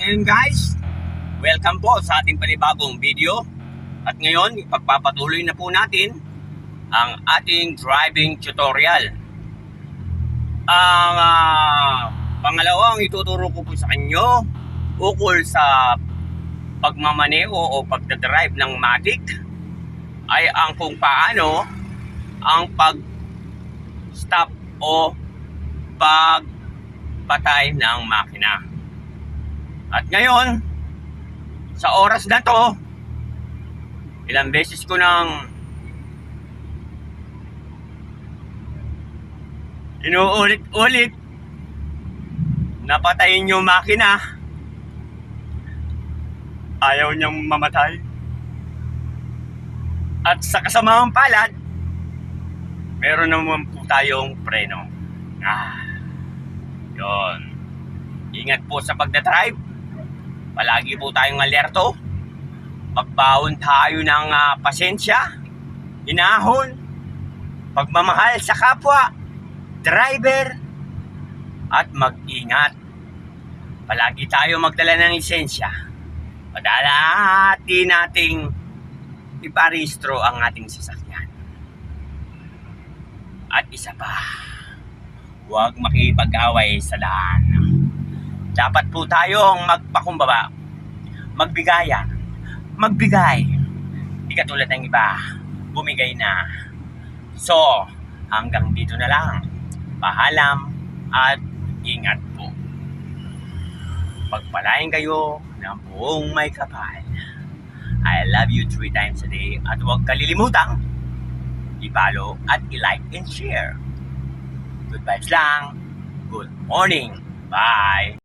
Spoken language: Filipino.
Ngayon guys, welcome po sa ating panibagong video. At ngayon, ipagpapatuloy na po natin ang ating driving tutorial. Ang pangalawang ituturo ko po sa inyo ukol sa pagmamaneho o pagdadrive ng Matic ay ang kung paano ang pag-stop o pagpatay ng makina. At ngayon, sa oras na to, ilang beses ko nang inuulit-ulit na patayin yung makina. Ayaw niyang mamatay. At sa kasamaang palad, meron naman po tayong preno. Yun. Ingat po sa pagdadrive. Palagi po tayong alerto. Magbaon tayo ng pasensya, hinahon, pagmamahal sa kapwa, driver, at mag-ingat. Palagi tayo magdala ng lisensya. Padalati nating iparehistro ang ating sasakyan. At isa pa, huwag makipag-away sa daan. Dapat po tayong magpakumbaba, magbigaya, magbigay. Di katulad ng iba, bumigay na. So, hanggang dito na lang. Paalam at ingat po. Pagpalain kayo ng buong may kapal. I love you 3 times a day. At huwag kalilimutang i-follow at i-like and share. Good vibes lang. Good morning. Bye.